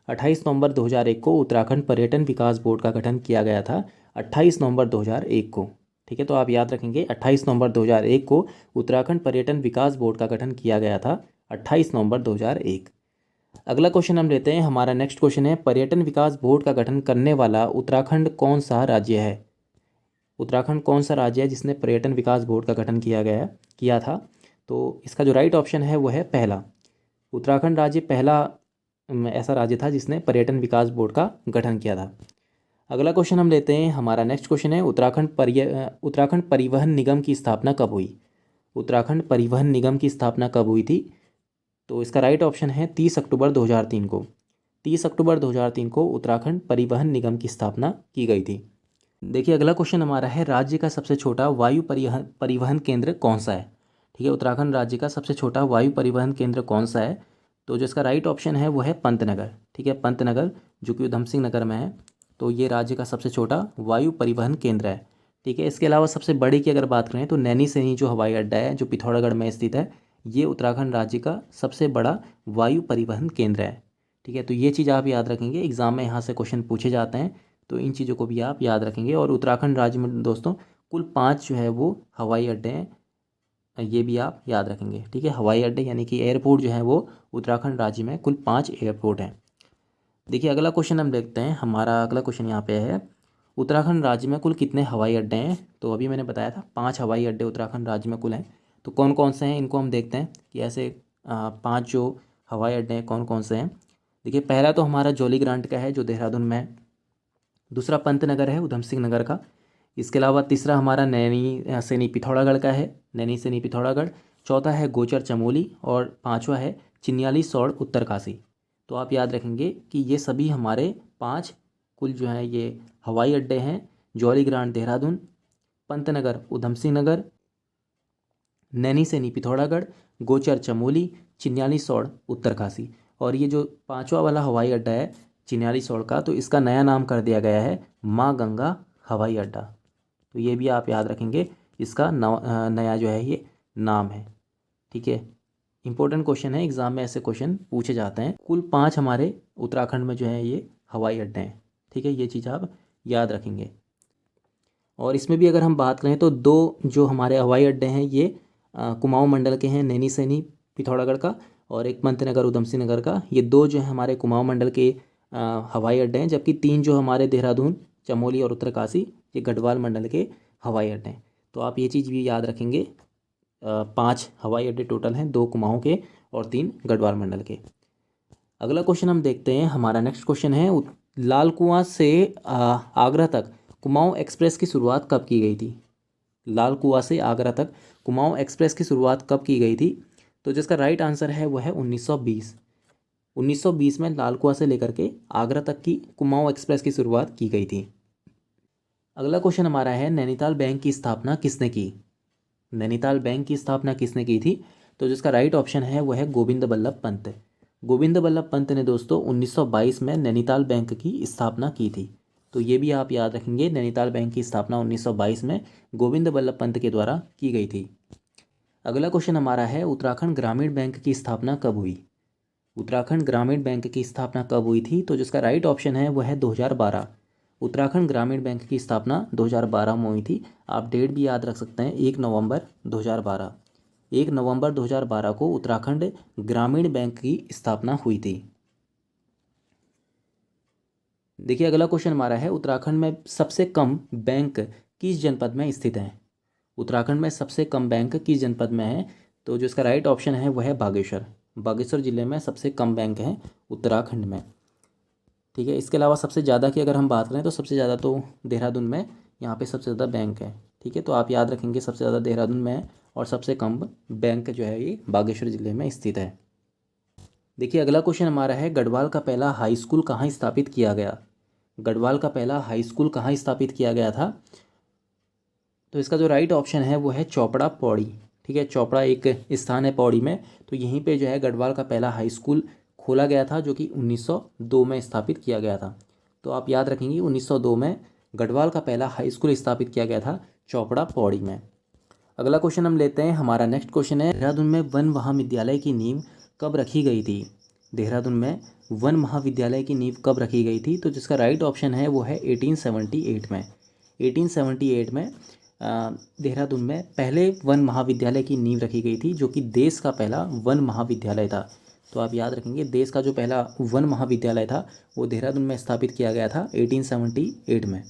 28 नवंबर 2001 को उत्तराखंड पर्यटन विकास बोर्ड का गठन किया गया था, 28 नवंबर 2001 को। ठीक है, तो आप याद रखेंगे 28 नवंबर 2001 को उत्तराखंड पर्यटन विकास बोर्ड का गठन किया गया था, 28 नवंबर 2001। अगला क्वेश्चन हम लेते हैं। हमारा नेक्स्ट क्वेश्चन है पर्यटन विकास बोर्ड का गठन करने वाला उत्तराखंड कौन सा राज्य है? उत्तराखंड कौन सा राज्य है जिसने पर्यटन विकास बोर्ड का गठन किया था? तो इसका जो राइट ऑप्शन है वो है पहला। उत्तराखंड राज्य पहला ऐसा राज्य था जिसने पर्यटन विकास बोर्ड का गठन किया था। अगला क्वेश्चन हम लेते हैं। हमारा नेक्स्ट क्वेश्चन है उत्तराखंड परिवहन निगम की स्थापना कब हुई? उत्तराखंड परिवहन निगम की स्थापना कब हुई थी? तो इसका राइट ऑप्शन है 30 अक्टूबर 2003 को। 30 अक्टूबर 2003 को उत्तराखंड परिवहन निगम की स्थापना की गई थी। देखिए अगला क्वेश्चन हमारा है राज्य का सबसे छोटा वायु परिवहन केंद्र कौन सा है? ठीक है, उत्तराखंड राज्य का सबसे छोटा वायु परिवहन केंद्र कौन सा है? तो जो इसका राइट ऑप्शन है वो है पंतनगर। ठीक है, पंतनगर जो कि उधम सिंह नगर में है। तो ये राज्य का सबसे छोटा वायु परिवहन केंद्र है। ठीक है, इसके अलावा सबसे बड़े की अगर बात करें तो नैनी सैनी जो हवाई अड्डा है जो पिथौरागढ़ में स्थित है, ये उत्तराखंड राज्य का सबसे बड़ा वायु परिवहन केंद्र है। ठीक है, तो ये चीज़ आप याद रखेंगे, एग्जाम में यहाँ से क्वेश्चन पूछे जाते हैं। तो इन चीज़ों को भी आप याद रखेंगे। और उत्तराखंड राज्य में दोस्तों कुल 5 जो है वो हवाई अड्डे हैं, ये भी आप याद रखेंगे। ठीक है, हवाई अड्डे यानी कि एयरपोर्ट जो है वो उत्तराखंड राज्य में कुल 5 एयरपोर्ट हैं। देखिए अगला क्वेश्चन हम देखते हैं। हमारा अगला क्वेश्चन यहाँ पे है, उत्तराखंड राज्य में कुल कितने हवाई अड्डे हैं। तो अभी मैंने बताया था 5 हवाई अड्डे उत्तराखंड राज्य में कुल हैं। तो कौन कौन से हैं इनको हम देखते हैं कि ऐसे 5 जो हवाई अड्डे हैं कौन कौन से हैं। देखिए पहला तो हमारा जॉली ग्रांट का है जो देहरादून में है। दूसरा पंतनगर है उधम सिंह नगर का। इसके अलावा तीसरा हमारा नैनी सैनी पिथौरागढ़ का है, नैनी सैनी पिथौरागढ़। चौथा है गोचर चमोली और पांचवा है चिन्याली सौड़ उत्तरकाशी। तो आप याद रखेंगे कि ये सभी हमारे 5 कुल जो है ये हवाई अड्डे हैं। जॉली ग्रांट देहरादून, पंतनगर उधम सिंह नगर, नैनी सैनी पिथौरागढ़, गोचर चमोली, चिन्याली सौड़ उत्तरकाशी। और ये जो पांचवा वाला हवाई अड्डा है चिन्याली सौड़ का, तो इसका नया नाम कर दिया गया है माँ गंगा हवाई अड्डा। तो ये भी आप याद रखेंगे, इसका नया जो है ये नाम है। ठीक है, इंपॉर्टेंट क्वेश्चन है, एग्जाम में ऐसे क्वेश्चन पूछे जाते हैं। कुल 5 हमारे उत्तराखंड में जो है ये हवाई अड्डे हैं। ठीक है, ये चीज़ आप याद रखेंगे। और इसमें भी अगर हम बात करें तो 2 जो हमारे हवाई अड्डे हैं ये कुमाऊं मंडल के हैं, नैनी सैनी पिथौरागढ़ का और एक पंतनगर उधम सिंह नगर का। ये 2 जो है हमारे कुमाऊं मंडल के हवाई अड्डे हैं, जबकि 3 जो हमारे देहरादून, चमोली और उत्तरकाशी ये गढ़वाल मंडल के हवाई अड्डे हैं। तो आप ये चीज़ भी याद रखेंगे। 5 हवाई अड्डे टोटल हैं, 2 कुमाऊं के और 3 गढ़वाल मंडल के। अगला क्वेश्चन हम देखते हैं। हमारा नेक्स्ट क्वेश्चन है, लाल कुआं से आगरा तक कुमाऊं एक्सप्रेस की शुरुआत कब की गई थी। लाल कुआं से आगरा तक कुमाऊं एक्सप्रेस की शुरुआत कब की गई थी। तो जिसका राइट आंसर है वह है 1920। 1920 में लाल कुआं से लेकर के आगरा तक की कुमाऊं एक्सप्रेस की शुरुआत की गई थी। अगला क्वेश्चन हमारा है, नैनीताल बैंक की स्थापना किसने की। नैनीताल बैंक की स्थापना किसने की थी। तो जिसका राइट ऑप्शन है वह है गोविंद बल्लभ पंत। गोविंद बल्लभ पंत ने दोस्तों 1922 में नैनीताल बैंक की स्थापना की थी। तो ये भी आप याद रखेंगे, नैनीताल बैंक की स्थापना 1922 में गोविंद बल्लभ पंत के द्वारा की गई थी। अगला क्वेश्चन हमारा है, उत्तराखंड ग्रामीण बैंक की स्थापना कब हुई। उत्तराखंड ग्रामीण बैंक की स्थापना कब हुई थी। तो जिसका राइट ऑप्शन है वह है 2012। उत्तराखंड ग्रामीण बैंक की स्थापना 2012 में हुई थी। आप डेट भी याद रख सकते हैं, 1 नवंबर 2012। 1 नवंबर 2012 को उत्तराखंड ग्रामीण बैंक की स्थापना हुई थी। देखिए अगला क्वेश्चन हमारा है, उत्तराखंड में सबसे कम बैंक किस जनपद में स्थित है। उत्तराखंड में सबसे कम बैंक किस जनपद में है। तो जो इसका राइट ऑप्शन है वह है बागेश्वर। बागेश्वर जिले में सबसे कम बैंक हैं उत्तराखंड में। ठीक है, इसके अलावा सबसे ज़्यादा की अगर हम बात करें तो सबसे ज़्यादा तो देहरादून में यहाँ पे सबसे ज़्यादा बैंक है। ठीक है, तो आप याद रखेंगे सबसे ज़्यादा देहरादून में है और सबसे कम बैंक जो है ये बागेश्वर जिले में स्थित है। देखिए अगला क्वेश्चन हमारा है, गढ़वाल का पहला हाई स्कूल कहाँ स्थापित किया गया। गढ़वाल का पहला हाई स्कूल कहाँ स्थापित किया गया था। तो इसका जो राइट ऑप्शन है वो है चौपड़ा पौड़ी। ठीक है, चौपड़ा एक स्थान है पौड़ी में, तो यहीं पे जो है गढ़वाल का पहला हाई स्कूल खोला गया था जो कि 1902 में स्थापित किया गया था। तो आप याद रखेंगे 1902 में गढ़वाल का पहला हाई स्कूल स्थापित किया गया था चौपड़ा पौड़ी में। अगला क्वेश्चन हम लेते हैं। हमारा नेक्स्ट क्वेश्चन है, देहरादून में वन महाविद्यालय की नींव कब रखी गई थी। देहरादून में वन महाविद्यालय की नींव कब रखी गई थी। तो जिसका राइट ऑप्शन है वो है 1878 में। 1878 में देहरादून में पहले वन महाविद्यालय की नींव रखी गई थी जो कि देश का पहला वन महाविद्यालय था। तो आप याद रखेंगे, देश का जो पहला वन महाविद्यालय था वो देहरादून में स्थापित किया गया था 1878 में।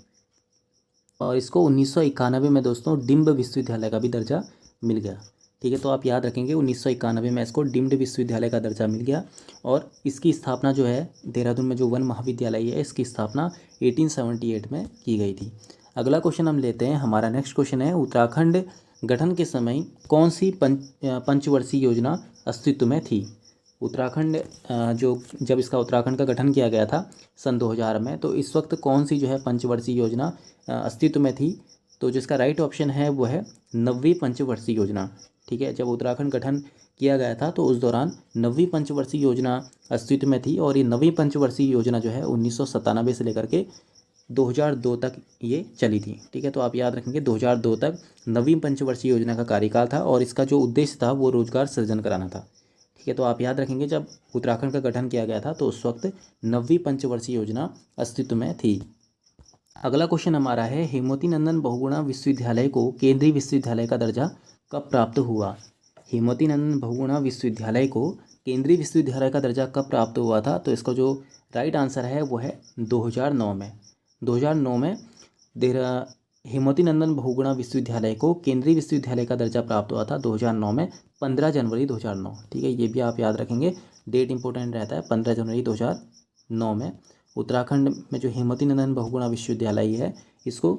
और इसको 1991 में दोस्तों डिम्ब विश्वविद्यालय का भी दर्जा मिल गया। ठीक है, तो आप याद रखेंगे 1991 में इसको डिम्ड विश्वविद्यालय का दर्जा मिल गया। और इसकी स्थापना जो है देहरादून में जो वन महाविद्यालय है इसकी स्थापना 1878 में की गई थी। अगला क्वेश्चन हम लेते हैं। हमारा नेक्स्ट क्वेश्चन है, उत्तराखंड गठन के समय कौन सी पंचवर्षीय योजना अस्तित्व में थी। उत्तराखंड जो जब इसका उत्तराखंड का गठन किया गया था सन 2000 में, तो इस वक्त कौन सी जो है पंचवर्षीय योजना अस्तित्व में थी। तो जिसका राइट ऑप्शन है वो है 9वीं पंचवर्षीय योजना। ठीक है, जब उत्तराखंड गठन किया गया था तो उस दौरान 9वीं पंचवर्षीय योजना अस्तित्व में थी। और ये 9वीं पंचवर्षीय योजना जो है 1997 से लेकर के 2002 तक ये चली थी। ठीक है, तो आप याद रखेंगे 2002 तक 9वीं पंचवर्षीय योजना का कार्यकाल था और इसका जो उद्देश्य था वो रोजगार सृजन कराना था। ठीक है, तो आप याद रखेंगे जब उत्तराखंड का गठन किया गया था तो उस वक्त 9वीं पंचवर्षीय योजना अस्तित्व में थी। अगला क्वेश्चन हमारा है, हेमवती नंदन बहुगुणा विश्वविद्यालय को केंद्रीय विश्वविद्यालय का दर्जा कब प्राप्त हुआ? हेमवती नंदन बहुगुणा विश्वविद्यालय को केंद्रीय विश्वविद्यालय का दर्जा कब प्राप्त हुआ था? तो इसका जो राइट आंसर है वो है 2009 में। 2009 में हेमवती नंदन बहुगुणा विश्वविद्यालय को केंद्रीय विश्वविद्यालय का दर्जा प्राप्त हुआ था 2009 में, 15 जनवरी 2009। ठीक है, ये भी आप याद रखेंगे, डेट इंपॉर्टेंट रहता है, 15 जनवरी 2009 में उत्तराखंड में जो हेमवती नंदन बहुगुणा विश्वविद्यालय है इसको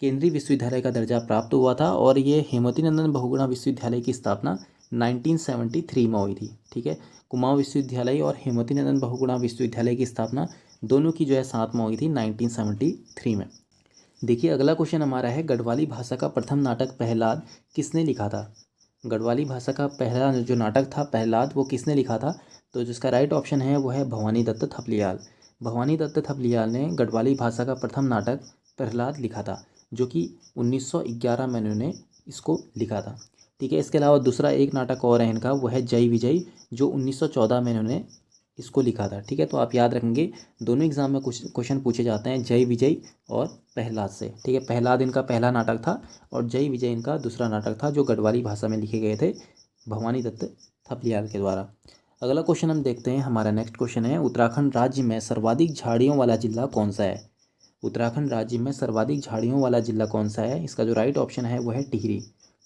केंद्रीय विश्वविद्यालय का दर्जा प्राप्त हुआ था। और ये हेमवती नंदन बहुगुणा विश्वविद्यालय की स्थापना 1973 में हुई थी। ठीक है, कुमाऊं विश्वविद्यालय और हेमवती नंदन बहुगुणा विश्वविद्यालय की स्थापना दोनों की जो है साथ में हुई थी 1973 में। देखिए अगला क्वेश्चन हमारा है, गढ़वाली भाषा का प्रथम नाटक प्रहलाद किसने लिखा था? गढ़वाली भाषा का पहला जो नाटक था प्रहलाद वो किसने लिखा था? तो जिसका राइट ऑप्शन है वो है भवानी दत्त थपलियाल। भवानी दत्त थपलियाल ने गढ़वाली भाषा का प्रथम नाटक प्रहलाद लिखा था, जो कि 1911 में इन्होंने इसको लिखा था। ठीक है, इसके अलावा दूसरा एक नाटक और है इनका, वो है जय विजय, जो 1914 में इन्होंने इसको लिखा था। ठीक है, तो आप याद रखेंगे, दोनों एग्जाम में कुछ क्वेश्चन पूछे जाते हैं जय विजय और प्रहलाद से। ठीक है, प्रहलाद इनका पहला नाटक था और जय विजय इनका दूसरा नाटक था, जो गढ़वाली भाषा में लिखे गए थे भवानी दत्त थपलियाल के द्वारा। अगला क्वेश्चन हम देखते हैं, हमारा नेक्स्ट क्वेश्चन है, उत्तराखंड राज्य में सर्वाधिक झाड़ियों वाला जिला कौन सा है? उत्तराखंड राज्य में सर्वाधिक झाड़ियों वाला जिला कौन सा है? इसका जो राइट ऑप्शन है वो है टिहरी।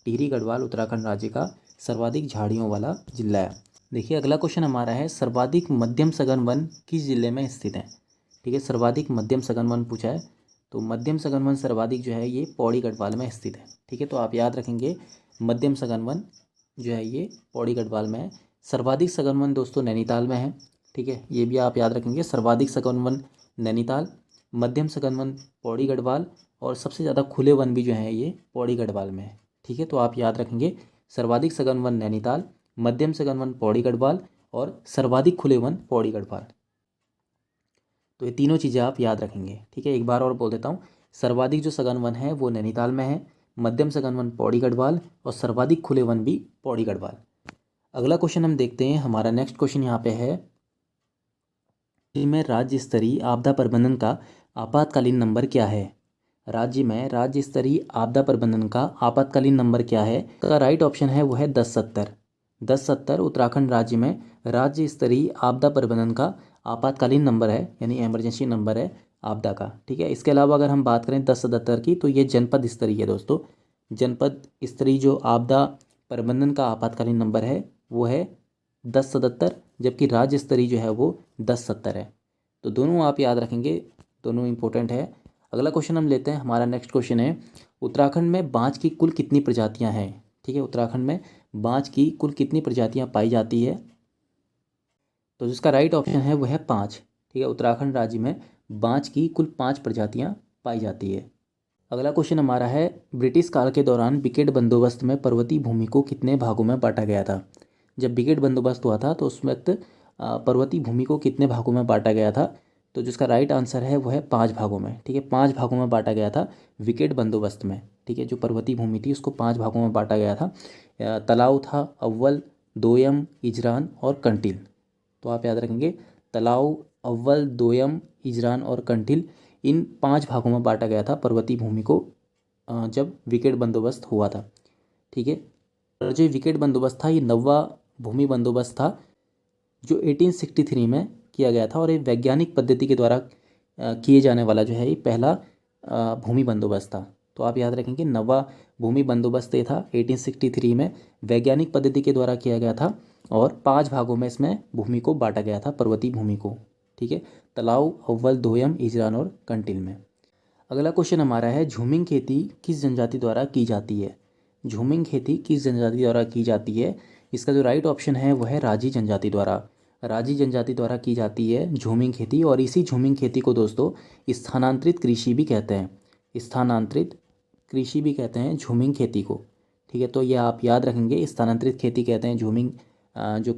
टिहरी गढ़वाल उत्तराखंड राज्य का सर्वाधिक झाड़ियों वाला जिला है। देखिए अगला क्वेश्चन हमारा है, सर्वाधिक मध्यम सघन वन किस जिले में स्थित है? ठीक है, सर्वाधिक मध्यम सघन वन पूछा है, तो मध्यम सघन वन सर्वाधिक जो है ये पौड़ी गढ़वाल में स्थित है। ठीक है, तो आप याद रखेंगे मध्यम सघन वन जो है ये पौड़ी गढ़वाल में है। सर्वाधिक सघन वन दोस्तों नैनीताल में है। ठीक है, ये भी आप याद रखेंगे, सर्वाधिक सघन वन नैनीताल, मध्यम सघन वन पौड़ी गढ़वाल और सबसे ज़्यादा खुले वन भी जो है ये पौड़ी गढ़वाल में है। ठीक है, तो आप याद रखेंगे सर्वाधिक सघन वन नैनीताल, मध्यम सघन वन पौड़ी गढ़वाल और सर्वाधिक खुले वन पौड़ी गढ़वाल। तो ये तीनों चीज़ें आप याद रखेंगे। ठीक है, एक बार और बोल देता हूँ, सर्वाधिक जो सघन वन है वो नैनीताल में है, मध्यम सघन वन पौड़ी गढ़वाल और सर्वाधिक खुले वन भी पौड़ी गढ़वाल। अगला क्वेश्चन हम देखते हैं, हमारा नेक्स्ट क्वेश्चन यहाँ पे है, में राज्य स्तरीय आपदा प्रबंधन का आपातकालीन नंबर क्या है? राज्य में राज्य स्तरीय आपदा प्रबंधन का आपातकालीन नंबर क्या है? इसका राइट ऑप्शन है वो है 1070। 1070 उत्तराखंड राज्य में राज्य स्तरीय आपदा प्रबंधन का आपातकालीन नंबर है, यानी इमरजेंसी नंबर है आपदा का। ठीक है, इसके अलावा अगर हम बात करें 1077 की, तो ये जनपद स्तरीय है दोस्तों। जनपद स्तरीय जो आपदा प्रबंधन का आपातकालीन नंबर है वो है 1077, जबकि राज्य स्तरीय जो है वो 1070 है। तो दोनों आप याद रखेंगे, दोनों इंपॉर्टेंट है। अगला क्वेश्चन हम लेते हैं, हमारा नेक्स्ट क्वेश्चन है, उत्तराखंड में बांज की कुल कितनी प्रजातियां हैं? ठीक है, उत्तराखंड में बांज की कुल कितनी प्रजातियां पाई जाती है? तो जिसका राइट ऑप्शन है वो है 5। ठीक है, उत्तराखंड राज्य में बांज की कुल 5 प्रजातियां पाई जाती है। अगला क्वेश्चन हमारा है, ब्रिटिश काल के दौरान विकेट बंदोबस्त में पर्वतीय भूमि को कितने भागों में बांटा गया था? जब विकेट बंदोबस्त हुआ था तो उस वक्त पर्वतीय भूमि को कितने भागों में बांटा गया था? तो जिसका राइट आंसर है वो है 5 भागों में। ठीक है, 5 भागों में बांटा गया था विकेट बंदोबस्त में। ठीक है, जो पर्वतीय भूमि थी उसको 5 भागों में बांटा गया था। तलाव था, अव्वल, दोयम, इजरान और कंटिल। तो आप याद रखेंगे, तलाव, अव्वल, दोयम, इजरान और कंटिल, इन 5 भागों में बांटा गया था पर्वतीय भूमि को जब विकेट बंदोबस्त हुआ था। ठीक है, और जो विकेट बंदोबस्त था ये 9वां भूमि बंदोबस्त था, जो 1863 में किया गया था, और ये वैज्ञानिक पद्धति के द्वारा किए जाने वाला जो है ये पहला भूमि बंदोबस्त था। तो आप याद रखेंगे 9वां भूमि बंदोबस्त ये था, 1863 में वैज्ञानिक पद्धति के द्वारा किया गया था और 5 भागों में इसमें भूमि को बांटा गया था, पर्वतीय भूमि को। ठीक है, तलाव, अव्वल, दोयम, इजरान और कंटिल में। अगला क्वेश्चन हमारा है, झूमिंग खेती किस जनजाति द्वारा की जाती है? झूमिंग खेती किस जनजाति द्वारा की जाती है? इसका जो राइट ऑप्शन है वो है राजी जनजाति द्वारा। राजी जनजाति द्वारा की जाती है झूमिंग खेती, और इसी झूमिंग खेती को दोस्तों स्थानांतरित कृषि भी कहते हैं। स्थानांतरित कृषि भी कहते हैं झूमिंग खेती को। ठीक है, तो ये आप याद रखेंगे, स्थानांतरित खेती कहते हैं झूमिंग जो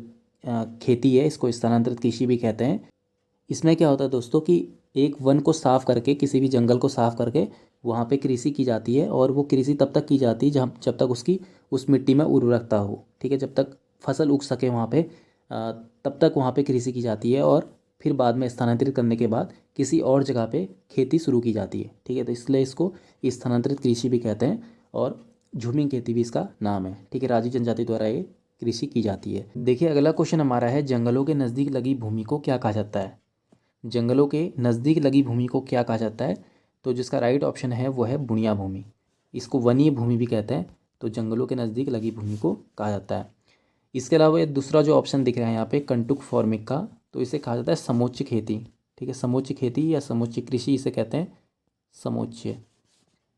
खेती है इसको स्थानांतरित कृषि भी कहते हैं। इसमें क्या होता है दोस्तों कि एक वन को साफ करके, किसी भी जंगल को साफ करके वहाँ पे कृषि की जाती है, और वो कृषि तब तक की जाती है जब तक उसकी उस मिट्टी में उर्वरकता हो। ठीक है, जब तक फसल उग सके वहाँ पे तब तक वहाँ पे कृषि की जाती है, और फिर बाद में स्थानांतरित करने के बाद किसी और जगह पे खेती शुरू की जाती है। ठीक है, तो इसलिए इसको स्थानांतरित कृषि भी कहते हैं और झूमिंग खेती भी इसका नाम है। ठीक है, राजी जनजाति द्वारा ये कृषि की जाती है। देखिए अगला क्वेश्चन हमारा है, जंगलों के नज़दीक लगी भूमि को क्या कहा जाता है? जंगलों के नज़दीक लगी भूमि को क्या कहा जाता है? तो जिसका राइट ऑप्शन है वो है बुनिया भूमि। इसको वनीय भूमि भी कहते हैं। तो जंगलों के नज़दीक लगी भूमि को कहा जाता है। इसके अलावा ये दूसरा जो ऑप्शन दिख रहा है यहाँ पे कंटुक फॉर्मिक का, तो इसे कहा जाता है समोच्च खेती। ठीक है, समोच्च खेती या समोच्च कृषि इसे कहते हैं, समोच्च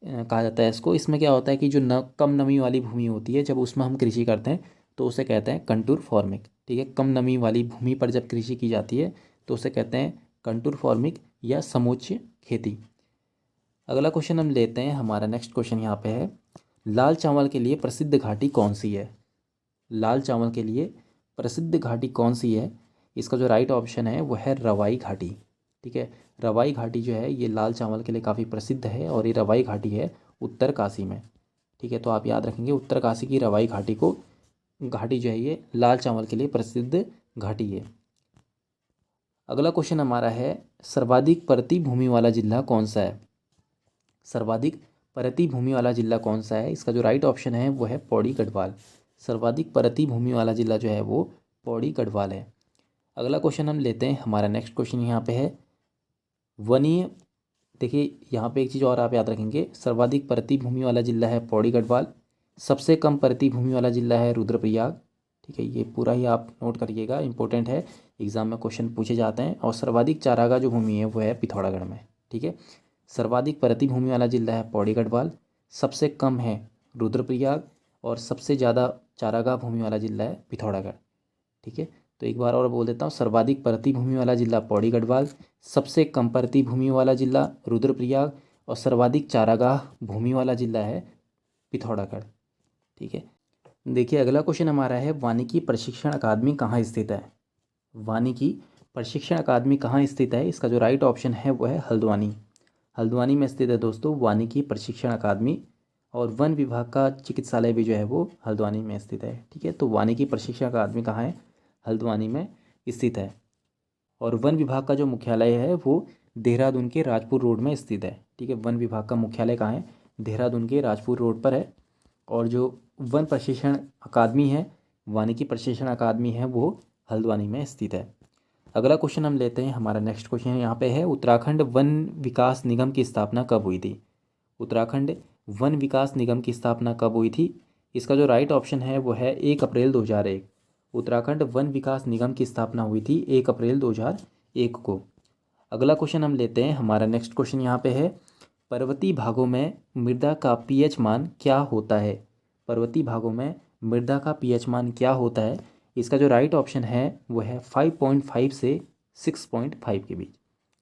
कहा जाता है इसको। इसमें क्या होता है कि जो कम नमी वाली भूमि होती है, जब उसमें हम कृषि करते हैं तो उसे कहते हैं कंटूर फॉर्मिक। ठीक है, कम नमी वाली भूमि पर जब कृषि की जाती है तो उसे कहते हैं कंटूर फॉर्मिक या समोच्च खेती। अगला क्वेश्चन हम लेते हैं, हमारा नेक्स्ट क्वेश्चन यहाँ पे है, लाल चावल के लिए प्रसिद्ध घाटी कौन सी है? लाल चावल के लिए प्रसिद्ध घाटी कौन सी है? इसका जो राइट ऑप्शन है वो है रवाई घाटी। ठीक है, रवाई घाटी जो है ये लाल चावल के लिए काफ़ी प्रसिद्ध है और ये रवाई घाटी है उत्तरकाशी में। ठीक है, तो आप याद रखेंगे उत्तरकाशी की रवाई घाटी को, घाटी जो है ये लाल चावल के लिए प्रसिद्ध घाटी है। अगला क्वेश्चन हमारा है, सर्वाधिक परती भूमि वाला जिला कौन सा है? सर्वाधिक परती भूमि वाला जिला कौन सा है? इसका जो राइट ऑप्शन है वो है पौड़ी गढ़वाल। सर्वाधिक परती भूमि वाला जिला जो है वो पौड़ी गढ़वाल है। अगला क्वेश्चन हम लेते हैं, हमारा नेक्स्ट क्वेश्चन यहाँ पे है, वनीय, देखिए यहाँ पे एक चीज़ और आप याद रखेंगे, सर्वाधिक परती भूमि वाला जिला है पौड़ी गढ़वाल, सबसे कम परती भूमि वाला जिला है रुद्रप्रयाग। ठीक है, ये पूरा ही आप नोट करिएगा, इंपॉर्टेंट है, एग्जाम में क्वेश्चन पूछे जाते हैं। और सर्वाधिक चारागाह जो भूमि है वो है पिथौरागढ़ में। ठीक है, सर्वाधिक परती भूमि वाला जिला है पौड़ी गढ़वाल, सबसे कम है रुद्रप्रयाग और सबसे ज़्यादा चारागाह भूमि वाला जिला है पिथौरागढ़। ठीक है, तो एक बार और बोल देता हूँ, सर्वाधिक परती भूमि वाला जिला पौड़ी गढ़वाल, सबसे कम परती भूमि वाला जिला रुद्रप्रयाग और सर्वाधिक चारागाह भूमि वाला जिला है पिथौरागढ़। ठीक है, देखिए अगला क्वेश्चन हमारा है, वानिकी प्रशिक्षण अकादमी कहाँ स्थित है? वानिकी प्रशिक्षण अकादमी कहाँ स्थित है? इसका जो राइट ऑप्शन है वो है हल्द्वानी। हल्द्वानी में स्थित है दोस्तों वानिकी प्रशिक्षण अकादमी, और वन विभाग का चिकित्सालय भी जो है वो हल्द्वानी में स्थित है। ठीक है, तो वानिकी प्रशिक्षण अकादमी कहाँ है? हल्द्वानी में स्थित है। और वन विभाग का जो मुख्यालय है वो देहरादून के राजपुर रोड में स्थित है। ठीक है, वन विभाग का मुख्यालय कहाँ है? देहरादून के राजपुर रोड पर है। और जो वन प्रशिक्षण अकादमी है, वानिकी प्रशिक्षण अकादमी है, वो हल्द्वानी में स्थित है। अगला क्वेश्चन हम लेते हैं, हमारा नेक्स्ट क्वेश्चन यहाँ पे है, उत्तराखंड वन विकास निगम की स्थापना कब हुई थी? उत्तराखंड वन विकास निगम की स्थापना कब हुई थी? इसका जो राइट ऑप्शन है वो है 1 अप्रैल 2001। उत्तराखंड वन विकास निगम की स्थापना हुई थी 1 अप्रैल 2001 को। अगला क्वेश्चन हम लेते हैं, हमारा नेक्स्ट क्वेश्चन यहाँ पे है, पर्वतीय भागों में मृदा का पीएच मान क्या होता है? पर्वतीय भागों में मृदा का पीएच मान क्या होता है? इसका जो राइट ऑप्शन है वो है 5.5 से 6.5 के बीच।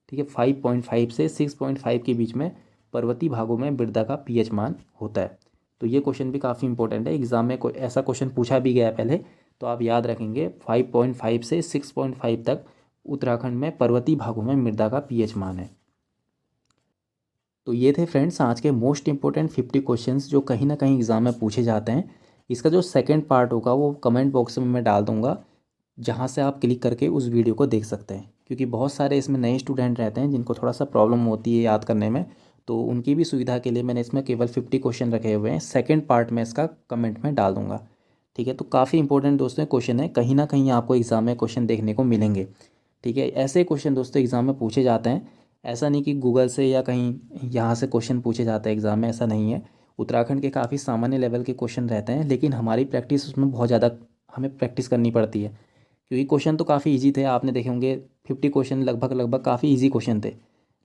ठीक है, 5.5 से 6.5 के बीच में पर्वतीय भागों में मृदा का पीएच मान होता है। तो ये क्वेश्चन भी काफ़ी इंपॉर्टेंट है, एग्जाम में कोई ऐसा क्वेश्चन पूछा भी गया है पहले, तो आप याद रखेंगे 5.5 से 6.5 तक उत्तराखंड में पर्वतीय भागों में मृदा का पीएच मान है। तो ये थे फ्रेंड्स आज के मोस्ट इंपॉर्टेंट 50 क्वेश्चंस जो कहीं ना कहीं एग्जाम में पूछे जाते हैं। इसका जो सेकंड पार्ट होगा वो कमेंट बॉक्स में मैं डाल दूंगा, जहाँ से आप क्लिक करके उस वीडियो को देख सकते हैं, क्योंकि बहुत सारे इसमें नए स्टूडेंट रहते हैं जिनको थोड़ा सा प्रॉब्लम होती है याद करने में, तो उनकी भी सुविधा के लिए मैंने इसमें केवल 50 क्वेश्चन रखे हुए हैं। सेकेंड पार्ट में इसका कमेंट में डाल दूंगा। ठीक है, तो काफ़ी इंपॉर्टेंट दोस्तों क्वेश्चन है, कहीं ना कहीं आपको एग्ज़ाम में क्वेश्चन देखने को मिलेंगे। ठीक है, ऐसे क्वेश्चन दोस्तों एग्ज़ाम में पूछे जाते हैं, ऐसा नहीं कि गूगल से या कहीं यहाँ से क्वेश्चन पूछे जाते हैं एग्ज़ाम में, ऐसा नहीं है। उत्तराखंड के काफ़ी सामान्य लेवल के क्वेश्चन रहते हैं, लेकिन हमारी प्रैक्टिस उसमें बहुत ज़्यादा हमें प्रैक्टिस करनी पड़ती है, क्योंकि क्वेश्चन तो काफ़ी इजी थे, आपने देखे होंगे 50 क्वेश्चन लगभग काफ़ी इजी क्वेश्चन थे,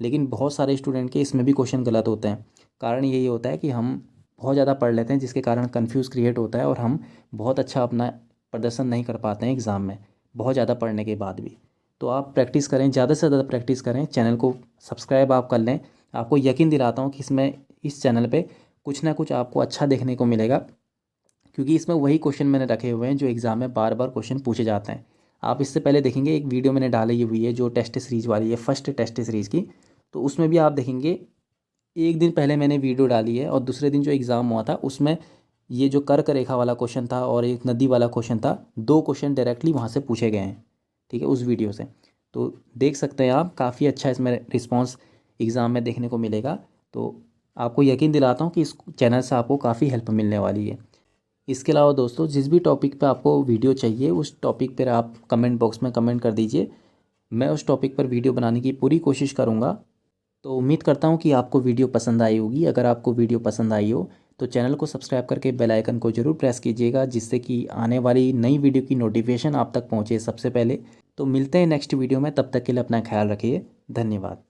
लेकिन बहुत सारे स्टूडेंट के इसमें भी क्वेश्चन गलत होते हैं। कारण यही होता है कि हम बहुत ज़्यादा पढ़ लेते हैं, जिसके कारण कन्फ्यूज़ क्रिएट होता है और हम बहुत अच्छा अपना प्रदर्शन नहीं कर पाते हैं एग्ज़ाम में, बहुत ज़्यादा पढ़ने के बाद भी। तो आप प्रैक्टिस करें, ज़्यादा से ज़्यादा प्रैक्टिस करें, चैनल को सब्सक्राइब आप कर लें। आपको यकीन दिलाता हूँ कि इसमें इस चैनल पे कुछ ना कुछ आपको अच्छा देखने को मिलेगा, क्योंकि इसमें वही क्वेश्चन मैंने रखे हुए हैं जो एग्ज़ाम में बार बार क्वेश्चन पूछे जाते हैं। आप इससे पहले देखेंगे एक वीडियो मैंने डाली हुई है जो टेस्ट सीरीज़ वाली है, फर्स्ट टेस्ट सीरीज़ की, तो उसमें भी आप देखेंगे एक दिन पहले मैंने वीडियो डाली है और दूसरे दिन जो एग्ज़ाम हुआ था उसमें ये जो कर्क रेखा वाला क्वेश्चन था और एक नदी वाला क्वेश्चन था, 2 क्वेश्चन डायरेक्टली वहाँ से पूछे गए हैं। ठीक है, उस वीडियो से। तो देख सकते हैं आप, काफ़ी अच्छा इसमें रिस्पॉन्स एग्ज़ाम में देखने को मिलेगा। तो आपको यकीन दिलाता हूँ कि इस चैनल से आपको काफ़ी हेल्प मिलने वाली है। इसके अलावा दोस्तों, जिस भी टॉपिक पे आपको वीडियो चाहिए उस टॉपिक पर आप कमेंट बॉक्स में कमेंट कर दीजिए। मैं उस टॉपिक पर वीडियो बनाने की पूरी कोशिश करूँगा। तो उम्मीद करता हूँ कि आपको वीडियो पसंद आई होगी। अगर आपको वीडियो पसंद आई हो तो चैनल को सब्सक्राइब करके बेल आइकन को ज़रूर प्रेस कीजिएगा, जिससे कि आने वाली नई वीडियो की नोटिफिकेशन आप तक पहुँचे सबसे पहले। तो मिलते हैं नेक्स्ट वीडियो में, तब तक के लिए अपना ख्याल रखिए। धन्यवाद।